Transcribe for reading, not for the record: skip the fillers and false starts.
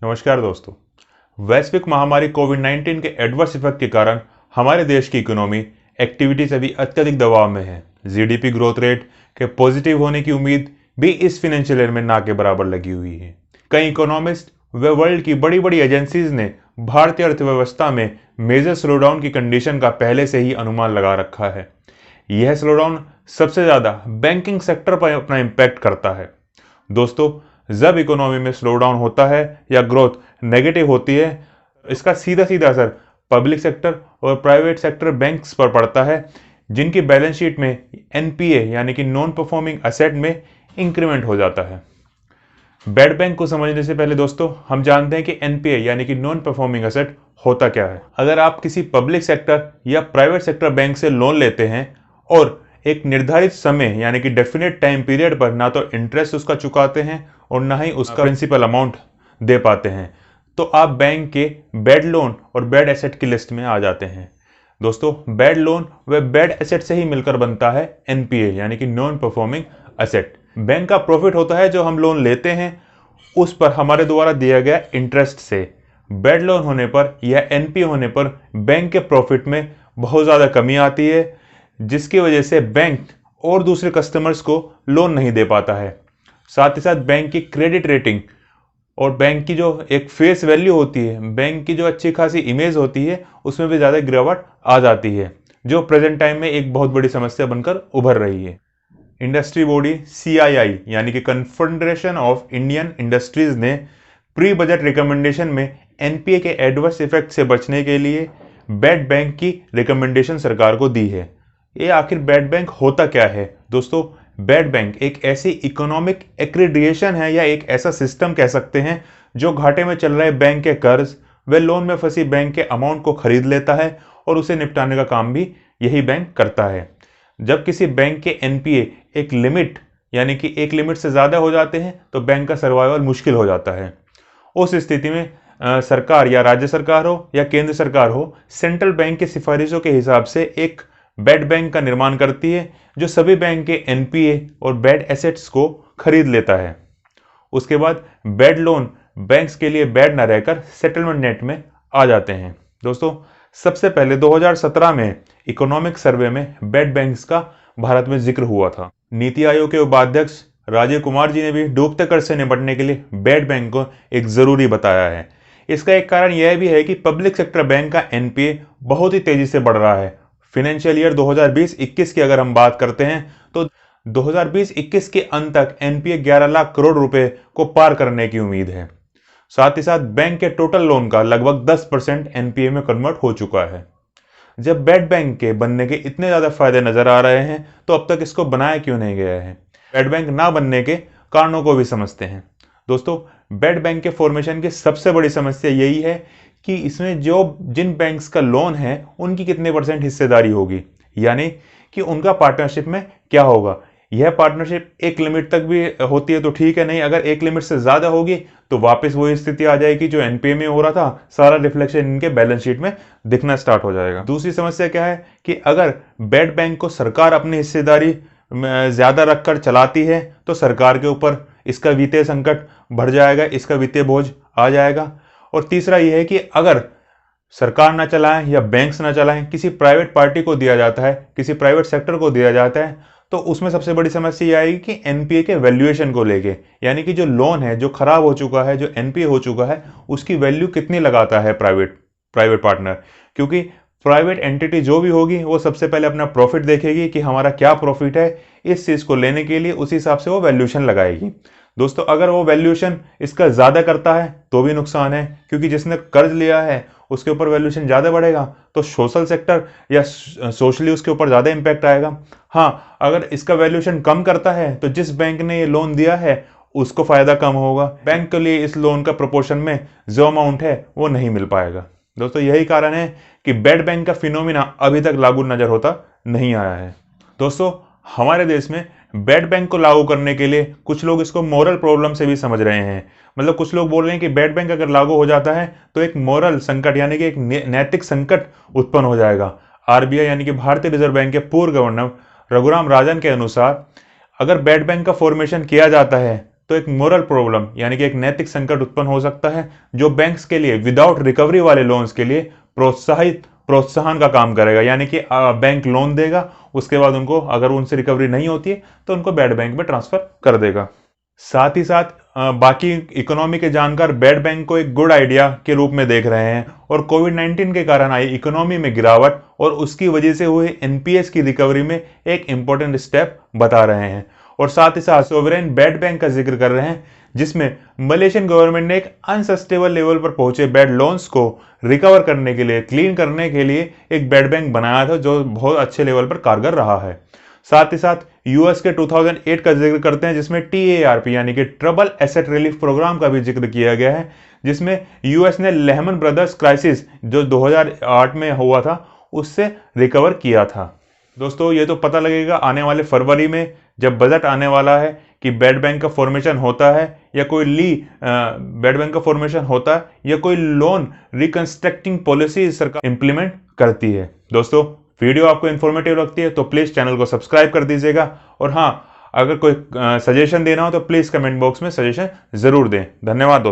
नमस्कार दोस्तों। वैश्विक महामारी कोविड-19 के एडवर्स इफेक्ट के कारण हमारे देश की इकोनॉमी एक्टिविटीज अभी अत्यधिक दबाव में है। जीडीपी ग्रोथ रेट के पॉजिटिव होने की उम्मीद भी इस फाइनेंशियल ईयर में ना के बराबर लगी हुई है। कई इकोनॉमिस्ट व वर्ल्ड की बड़ी बड़ी एजेंसीज ने भारतीय अर्थव्यवस्था में मेजर स्लोडाउन की कंडीशन का पहले से ही अनुमान लगा रखा है। यह स्लोडाउन सबसे ज्यादा बैंकिंग सेक्टर पर अपना इम्पैक्ट करता है। दोस्तों, जब इकोनॉमी में स्लोडाउन होता है या ग्रोथ नेगेटिव होती है, इसका सीधा सीधा असर पब्लिक सेक्टर और प्राइवेट सेक्टर बैंक्स पर पड़ता है, जिनकी बैलेंस शीट में एनपीए यानी कि नॉन परफॉर्मिंग असेट में इंक्रीमेंट हो जाता है। बैड बैंक को समझने से पहले दोस्तों हम जानते हैं कि एनपीए यानी कि नॉन परफॉर्मिंग असेट होता क्या है। अगर आप किसी पब्लिक सेक्टर या प्राइवेट सेक्टर बैंक से लोन लेते हैं और एक निर्धारित समय यानी कि डेफिनेट टाइम पीरियड पर ना तो इंटरेस्ट उसका चुकाते हैं और ना ही उसका प्रिंसिपल अमाउंट दे पाते हैं, तो आप बैंक के बैड लोन और बैड एसेट की लिस्ट में आ जाते हैं। दोस्तों, बैड लोन व बैड एसेट से ही मिलकर बनता है एनपीए यानी कि नॉन परफॉर्मिंग एसेट। बैंक का प्रॉफिट होता है जो हम लोन लेते हैं उस पर हमारे द्वारा दिया गया इंटरेस्ट से। बैड लोन होने पर या एनपीए होने पर बैंक के प्रॉफिट में बहुत ज़्यादा कमी आती है, जिसकी वजह से बैंक और दूसरे कस्टमर्स को लोन नहीं दे पाता है। साथ ही साथ बैंक की क्रेडिट रेटिंग और बैंक की जो एक फेस वैल्यू होती है, बैंक की जो अच्छी खासी इमेज होती है, उसमें भी ज़्यादा गिरावट आ जाती है, जो प्रेजेंट टाइम में एक बहुत बड़ी समस्या बनकर उभर रही है। इंडस्ट्री बॉडी सीआईआई यानी कि कन्फेडरेशन ऑफ इंडियन इंडस्ट्रीज ने प्री बजट रिकमेंडेशन में एनपीए के एडवर्स इफेक्ट से बचने के लिए बैड बैंक की रिकमेंडेशन सरकार को दी है। ये आखिर बैड बैंक होता क्या है? दोस्तों, बैड बैंक एक ऐसी इकोनॉमिक एक्रीडिएशन है या एक ऐसा सिस्टम कह सकते हैं जो घाटे में चल रहे बैंक के कर्ज व लोन में फंसी बैंक के अमाउंट को खरीद लेता है और उसे निपटाने का काम भी यही बैंक करता है। जब किसी बैंक के एनपीए एक लिमिट यानी कि एक लिमिट से ज़्यादा हो जाते हैं तो बैंक का सर्वाइवल मुश्किल हो जाता है। उस स्थिति में सरकार या राज्य सरकार हो या केंद्र सरकार हो, सेंट्रल बैंक की सिफारिशों के हिसाब से एक बैड बैंक का निर्माण करती है जो सभी बैंक के एनपीए और बैड एसेट्स को खरीद लेता है। उसके बाद बैड लोन बैंक्स के लिए बैड न रहकर सेटलमेंट नेट में आ जाते हैं। दोस्तों, सबसे पहले 2017 में इकोनॉमिक सर्वे में बैड बैंक्स का भारत में जिक्र हुआ था। नीति आयोग के उपाध्यक्ष राजीव कुमार जी ने भी डूबते कर्ज से निपटने के लिए बैड बैंक को एक जरूरी बताया है। इसका एक कारण यह भी है कि पब्लिक सेक्टर बैंक का एनपीए बहुत ही तेजी से बढ़ रहा है। फाइनेंशियल ईयर 2020-21 की अगर हम बात करते हैं तो 2020-21 के अंत तक एनपीए 11 लाख करोड़ रुपए को पार करने की उम्मीद है। साथ ही साथ बैंक के टोटल लोन का लगभग 10% एनपीए में कन्वर्ट हो चुका है। जब बैड बैंक के बनने के इतने ज्यादा फायदे नजर आ रहे हैं तो अब तक इसको बनाया क्यों नहीं गया है? बैड बैंक ना बनने के कारणों को भी समझते हैं। दोस्तों, बैड बैंक के फॉर्मेशन की सबसे बड़ी समस्या यही है कि इसमें जिन बैंक्स का लोन है उनकी कितने परसेंट हिस्सेदारी होगी, यानी कि उनका पार्टनरशिप में क्या होगा। यह पार्टनरशिप एक लिमिट तक भी होती है तो ठीक है, नहीं अगर एक लिमिट से ज्यादा होगी तो वापस वही स्थिति आ जाएगी जो एनपीए में हो रहा था, सारा रिफ्लेक्शन इनके बैलेंस शीट में दिखना स्टार्ट हो जाएगा। दूसरी समस्या क्या है कि अगर बैड बैंक को सरकार अपनी हिस्सेदारी ज्यादा रखकर चलाती है तो सरकार के ऊपर इसका वित्तीय संकट बढ़ जाएगा, इसका वित्तीय बोझ आ जाएगा। और तीसरा यह है कि अगर सरकार ना चलाएं या बैंक्स ना चलाएं, किसी प्राइवेट पार्टी को दिया जाता है, किसी प्राइवेट सेक्टर को दिया जाता है, तो उसमें सबसे बड़ी समस्या यह आएगी कि एनपीए के वैल्यूएशन को लेके, यानी कि जो लोन है जो खराब हो चुका है, जो एनपीए हो चुका है, उसकी वैल्यू कितनी लगाता है प्राइवेट पार्टनर। क्योंकि प्राइवेट एंटिटी जो भी होगी वो सबसे पहले अपना प्रॉफिट देखेगी कि हमारा क्या प्रॉफिट है, इस चीज को लेने के लिए उसी हिसाब से वो वैल्यूएशन लगाएगी। दोस्तों, अगर वो वैल्यूएशन इसका ज्यादा करता है तो भी नुकसान है, क्योंकि जिसने कर्ज लिया है उसके ऊपर वैल्यूएशन ज्यादा बढ़ेगा तो सोशल सेक्टर या सोशली उसके ऊपर ज्यादा इंपैक्ट आएगा। हाँ, अगर इसका वैल्यूएशन कम करता है तो जिस बैंक ने ये लोन दिया है उसको फायदा कम होगा, बैंक के लिए इस लोन का प्रोपोर्शन में जो अमाउंट है वो नहीं मिल पाएगा। दोस्तों, यही कारण है कि बैड बैंक का फिनोमिना अभी तक लागू नजर होता नहीं आया है। दोस्तों, हमारे देश में बैड बैंक को लागू करने के लिए कुछ लोग इसको मोरल प्रॉब्लम से भी समझ रहे हैं। मतलब कुछ लोग बोल रहे हैं कि बैड बैंक अगर लागू हो जाता है तो एक मोरल संकट यानी कि एक नैतिक संकट उत्पन्न हो जाएगा। आरबीआई यानी कि भारतीय रिजर्व बैंक के पूर्व गवर्नर रघुराम राजन के अनुसार अगर बैड बैंक का फॉर्मेशन किया जाता है तो एक मोरल प्रॉब्लम यानी कि एक नैतिक संकट उत्पन्न हो सकता है, जो बैंक्स के लिए विदाउट रिकवरी वाले लोन्स के लिए प्रोत्साहन का काम करेगा। यानी कि बैंक लोन देगा, उसके बाद उनको अगर उनसे रिकवरी नहीं होती है तो उनको बैड बैंक में ट्रांसफर कर देगा। साथ ही साथ बाकी इकोनॉमी के जानकार बैड बैंक को एक गुड आइडिया के रूप में देख रहे हैं और कोविड-19 के कारण आई इकोनॉमी में गिरावट और उसकी वजह से हुए एनपीएस की रिकवरी में एक इंपॉर्टेंट स्टेप बता रहे हैं। और साथ ही साथ सोवरेन बैड बैंक का जिक्र कर रहे हैं, जिसमें मलेशियन गवर्नमेंट ने एक अनसस्टेबल लेवल पर पहुंचे बैड लोन्स को रिकवर करने के लिए, क्लीन करने के लिए एक बैड बैंक बनाया था, जो बहुत अच्छे लेवल पर कारगर रहा है। साथ ही साथ यूएस के 2008 का जिक्र करते हैं, जिसमें टीएआरपी यानी कि ट्रबल एसेट रिलीफ प्रोग्राम का भी जिक्र किया गया है, जिसमें यूएस ने लेहमन ब्रदर्स क्राइसिस जो 2008 में हुआ था उससे रिकवर किया था। दोस्तों, ये तो पता लगेगा आने वाले फरवरी में जब बजट आने वाला है कि बैड बैंक का फॉर्मेशन होता है या कोई बैड बैंक का फॉर्मेशन होता है या कोई लोन रिकंस्ट्रक्टिंग पॉलिसी सरकार इंप्लीमेंट करती है। दोस्तों, वीडियो आपको इन्फॉर्मेटिव लगती है तो प्लीज़ चैनल को सब्सक्राइब कर दीजिएगा, और हाँ, अगर कोई सजेशन देना हो तो प्लीज़ कमेंट बॉक्स में सजेशन ज़रूर दें। धन्यवाद दोस्तों।